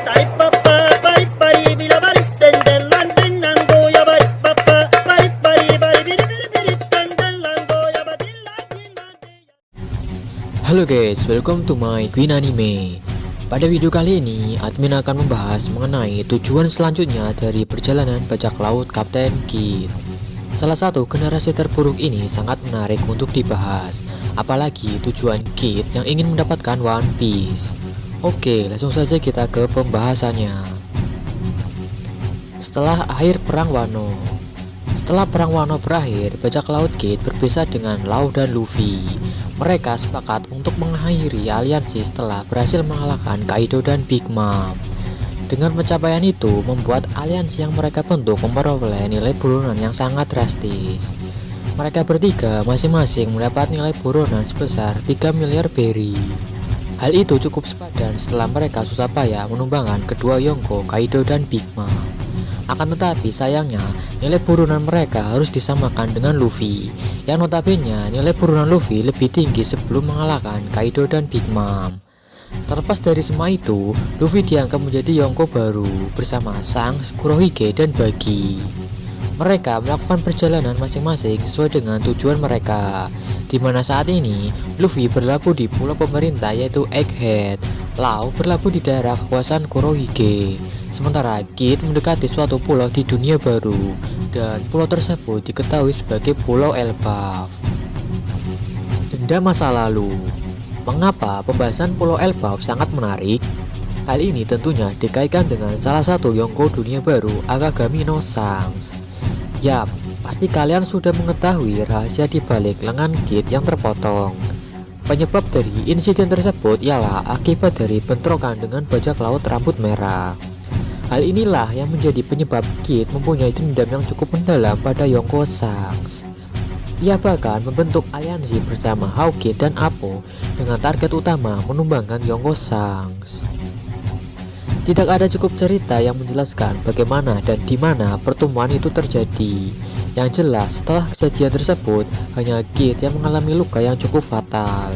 Halo guys, welcome to my Queen Anime. Pada video kali ini, admin akan membahas mengenai tujuan selanjutnya dari perjalanan bajak laut Kapten Kid. Salah satu generasi terburuk ini sangat menarik untuk dibahas, apalagi tujuan Kid yang ingin mendapatkan One Piece. Oke, langsung saja kita ke pembahasannya. Setelah akhir Perang Wano. Setelah Perang Wano berakhir, bajak laut Kid berpisah dengan Law dan Luffy. Mereka sepakat untuk mengakhiri aliansi setelah berhasil mengalahkan Kaido dan Big Mom. Dengan pencapaian itu, membuat aliansi yang mereka bentuk memperoleh nilai buronan yang sangat drastis. Mereka bertiga masing-masing mendapat nilai buronan sebesar 3 miliar berry. Hal itu cukup sepadan setelah mereka susah payah menumbangkan kedua Yonko, Kaido dan Big Mom. Akan tetapi sayangnya, nilai buronan mereka harus disamakan dengan Luffy, yang notabene nilai buronan Luffy lebih tinggi sebelum mengalahkan Kaido dan Big Mom. Terlepas dari semua itu, Luffy dianggap menjadi Yonko baru bersama Shanks, Kurohige, dan Buggy. Mereka melakukan perjalanan masing-masing sesuai dengan tujuan mereka, di mana saat ini Luffy berlabuh di pulau pemerintah yaitu Egghead, Law berlabuh di daerah kekuasaan Kurohige, sementara Kid mendekati suatu pulau di dunia baru, dan pulau tersebut diketahui sebagai Pulau Elbaf. Dendam masa lalu. Mengapa pembahasan Pulau Elbaf sangat menarik? Hal ini tentunya dikaitkan dengan salah satu Yonko dunia baru, Akagami no Shanks. Yap, pasti kalian sudah mengetahui rahasia di balik lengan Kid yang terpotong. Penyebab dari insiden tersebut ialah akibat dari bentrokan dengan bajak laut rambut merah. Hal inilah yang menjadi penyebab Kid mempunyai dendam yang cukup mendalam pada Yonko Shanks. Ia bahkan membentuk aliansi bersama Hawkeye dan Appo dengan target utama menumbangkan Yonko Shanks. Tidak ada cukup cerita yang menjelaskan bagaimana dan di mana pertemuan itu terjadi. Yang jelas, setelah kejadian tersebut, hanya Kid yang mengalami luka yang cukup fatal.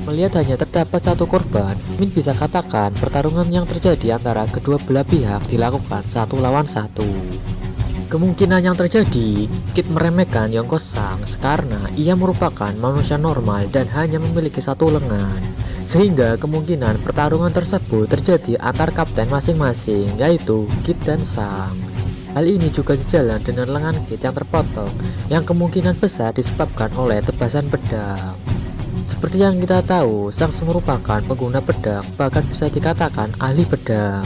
Melihat hanya terdapat satu korban, Min bisa katakan pertarungan yang terjadi antara kedua belah pihak dilakukan 1 lawan 1. Kemungkinan yang terjadi, Kid meremehkan Yonko Shanks karena ia merupakan manusia normal dan hanya memiliki satu lengan, sehingga kemungkinan pertarungan tersebut terjadi antar kapten masing-masing, yaitu Kid dan Shanks. Hal ini juga sejalan dengan lengan Kid yang terpotong, yang kemungkinan besar disebabkan oleh tebasan pedang. Seperti yang kita tahu, Shanks merupakan pengguna pedang, bahkan bisa dikatakan ahli pedang.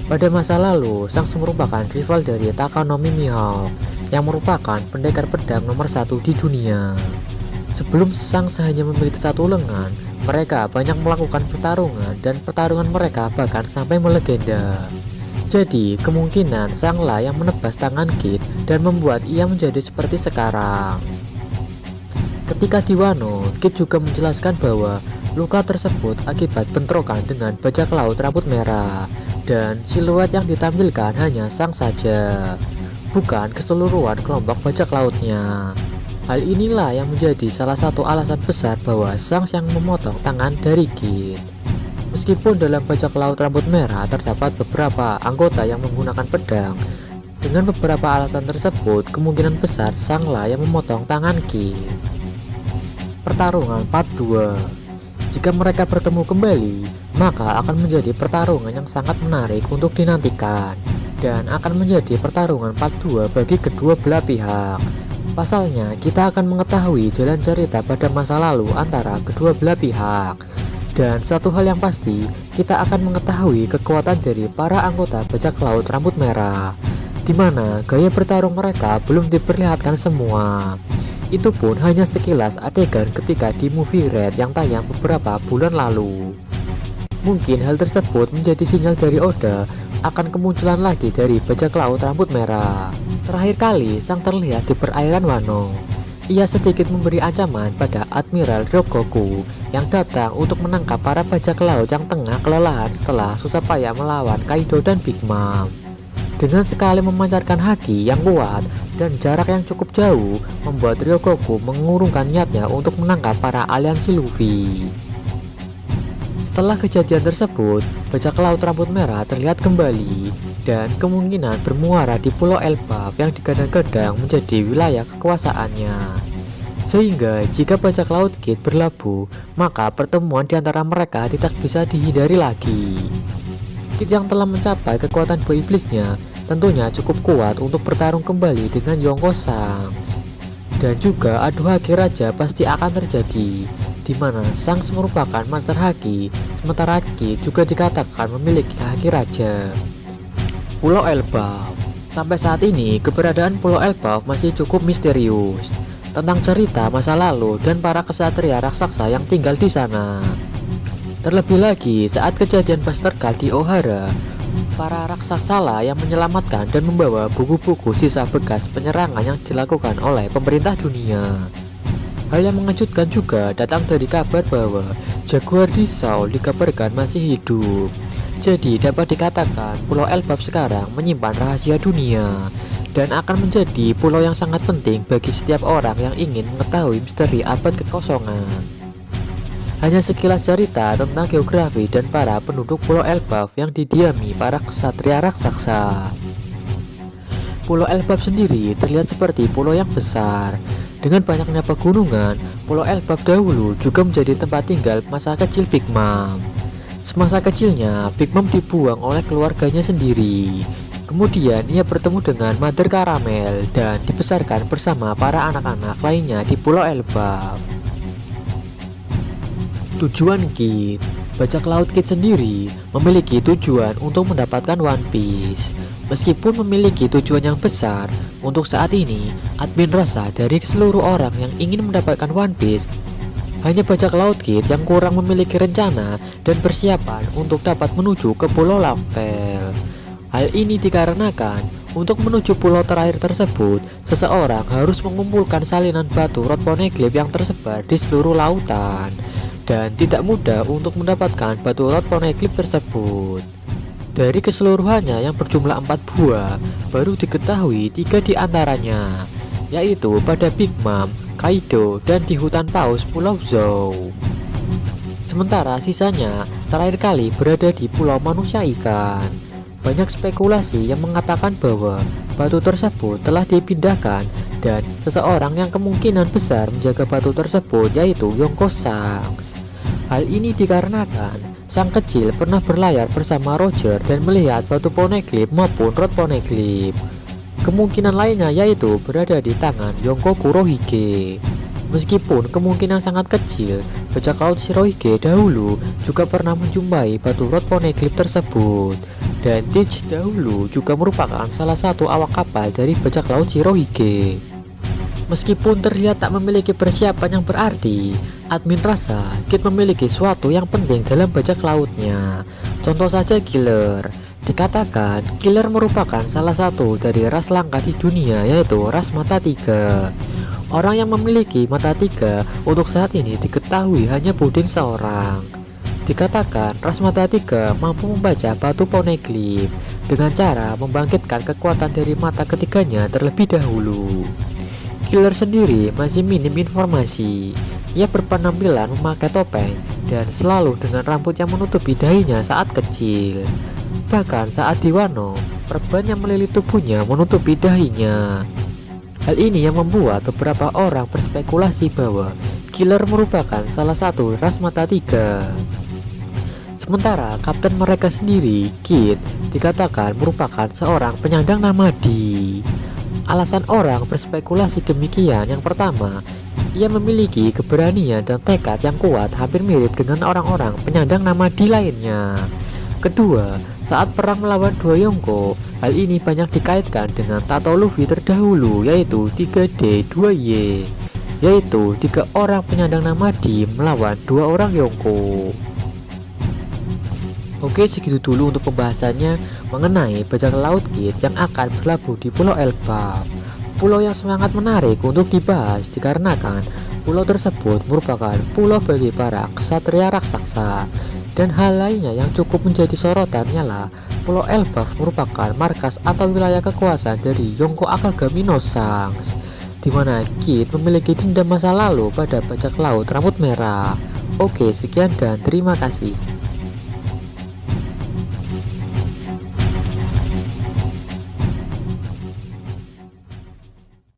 Pada masa lalu, Shanks merupakan rival dari Takanomi Mihawk, yang merupakan pendekar pedang nomor 1 di dunia. Sebelum Shanks hanya memiliki satu lengan, mereka banyak melakukan pertarungan dan pertarungan mereka bahkan sampai melegenda. Jadi, kemungkinan Shanks yang menebas tangan Kid dan membuat ia menjadi seperti sekarang. Ketika di Wano, Kid juga menjelaskan bahwa luka tersebut akibat bentrokan dengan bajak laut rambut merah, dan siluet yang ditampilkan hanya Shanks saja, bukan keseluruhan kelompok bajak lautnya. Hal inilah yang menjadi salah satu alasan besar bahwa Shanks yang memotong tangan dari Kid. Meskipun dalam bajak laut rambut merah terdapat beberapa anggota yang menggunakan pedang, dengan beberapa alasan tersebut kemungkinan besar Shanks yang memotong tangan Kid. Pertarungan part 2. Jika mereka bertemu kembali, maka akan menjadi pertarungan yang sangat menarik untuk dinantikan, dan akan menjadi pertarungan part 2 bagi kedua belah pihak. Pasalnya, kita akan mengetahui jalan cerita pada masa lalu antara kedua belah pihak. Dan satu hal yang pasti, kita akan mengetahui kekuatan dari para anggota bajak laut rambut merah, di mana gaya bertarung mereka belum diperlihatkan semua. Itu pun hanya sekilas adegan ketika di movie Red yang tayang beberapa bulan lalu. Mungkin hal tersebut menjadi sinyal dari Oda akan kemunculan lagi dari bajak laut rambut merah. Terakhir kali sang terlihat di perairan Wano. Ia sedikit memberi ancaman pada Admiral Ryogoku yang datang untuk menangkap para bajak laut yang tengah kelelahan setelah susah payah melawan Kaido dan Big Mom. Dengan sekali memancarkan haki yang kuat dan jarak yang cukup jauh, membuat Ryogoku mengurungkan niatnya untuk menangkap para aliansi Luffy. Setelah kejadian tersebut, bajak laut rambut merah terlihat kembali dan kemungkinan bermuara di Pulau Elbaf yang digadang-gadang menjadi wilayah kekuasaannya. Sehingga jika bajak laut Kid berlabuh, maka pertemuan di antara mereka tidak bisa dihindari lagi. Kid yang telah mencapai kekuatan buah iblisnya tentunya cukup kuat untuk bertarung kembali dengan Yonko Shanks. Dan juga adu haki raja pasti akan terjadi, di mana Shanks merupakan master haki, sementara Kid juga dikatakan memiliki haki raja. Pulau Elbaf. Sampai saat ini keberadaan Pulau Elbaf masih cukup misterius tentang cerita masa lalu dan para kesatria raksasa yang tinggal di sana. Terlebih lagi saat kejadian Buster Call di Ohara, para raksasa lah yang menyelamatkan dan membawa buku-buku sisa bekas penyerangan yang dilakukan oleh pemerintah dunia. Hal yang mengejutkan juga datang dari kabar bahwa Jaguar di Seoul dikabarkan masih hidup. Jadi dapat dikatakan Pulau Elbaf sekarang menyimpan rahasia dunia dan akan menjadi pulau yang sangat penting bagi setiap orang yang ingin mengetahui misteri abad kekosongan. Hanya sekilas cerita tentang geografi dan para penduduk Pulau Elbaf yang didiami para ksatria raksasa. Pulau Elbaf sendiri terlihat seperti pulau yang besar. Dengan banyaknya pegunungan, Pulau Elbaf dahulu juga menjadi tempat tinggal masa kecil Big Mom. Semasa kecilnya, Big Mom dibuang oleh keluarganya sendiri. Kemudian ia bertemu dengan Mother Caramel dan dibesarkan bersama para anak-anak lainnya di Pulau Elbaf. Tujuan Kid. Bajak laut Kid sendiri memiliki tujuan untuk mendapatkan One Piece. Meskipun memiliki tujuan yang besar, untuk saat ini admin rasa dari seluruh orang yang ingin mendapatkan One Piece, hanya bajak laut Kid yang kurang memiliki rencana dan persiapan untuk dapat menuju ke Pulau Locktail. Hal ini dikarenakan untuk menuju pulau terakhir tersebut, seseorang harus mengumpulkan salinan batu Rod Poneglyph yang tersebar di seluruh lautan, dan tidak mudah untuk mendapatkan batu Rod Poneglyph tersebut. Dari keseluruhannya yang berjumlah 4 buah, baru diketahui 3 di antaranya, yaitu pada Big Mom, Kaido, dan di hutan paus Pulau Zou. Sementara sisanya terakhir kali berada di Pulau Manusia Ikan. Banyak spekulasi yang mengatakan bahwa batu tersebut telah dipindahkan dan seseorang yang kemungkinan besar menjaga batu tersebut yaitu Yonko Shanks. Hal ini dikarenakan sang kecil pernah berlayar bersama Roger dan melihat batu Poneglyph maupun Rod Poneglyph. Kemungkinan lainnya yaitu berada di tangan Yonko Kurohige. Meskipun kemungkinan sangat kecil, bajak laut Shirohige dahulu juga pernah menjumpai batu Rod Poneglyph tersebut. Dan Teach dahulu juga merupakan salah satu awak kapal dari bajak laut Shirohige. Meskipun terlihat tak memiliki persiapan yang berarti, admin rasa Kid memiliki sesuatu yang penting dalam bajak lautnya. Contoh saja Killer. Dikatakan Killer merupakan salah satu dari ras langka di dunia, yaitu ras mata tiga. Orang yang memiliki mata tiga untuk saat ini diketahui hanya puding seorang. Dikatakan ras mata tiga mampu membaca batu Poneglyph dengan cara membangkitkan kekuatan dari mata ketiganya terlebih dahulu. Killer sendiri masih minim informasi. Ia berpenampilan memakai topeng dan selalu dengan rambut yang menutupi dahinya saat kecil. Bahkan saat di Wano, perban yang melilit tubuhnya menutupi dahinya. Hal ini yang membuat beberapa orang berspekulasi bahwa Killer merupakan salah satu ras mata tiga. Sementara kapten mereka sendiri, Kid, dikatakan merupakan seorang penyandang namadi. Alasan orang berspekulasi demikian, yang pertama, ia memiliki keberanian dan tekad yang kuat hampir mirip dengan orang-orang penyandang namadi lainnya. Kedua, saat perang melawan dua Yonko, hal ini banyak dikaitkan dengan tato Luffy terdahulu, yaitu 3D2Y, yaitu 3 orang penyandang namadi melawan 2 orang Yonko. Oke, segitu dulu untuk pembahasannya mengenai bajak laut Kid yang akan berlabuh di Pulau Elbaf. Pulau yang sangat menarik untuk dibahas dikarenakan pulau tersebut merupakan pulau bagi para ksatria raksasa. Dan hal lainnya yang cukup menjadi sorotan ialah Pulau Elbaf merupakan markas atau wilayah kekuasaan dari Yonko Akagami no Shanks, di mana Kid memiliki dendam masa lalu pada bajak laut rambut merah. Oke, sekian dan terima kasih.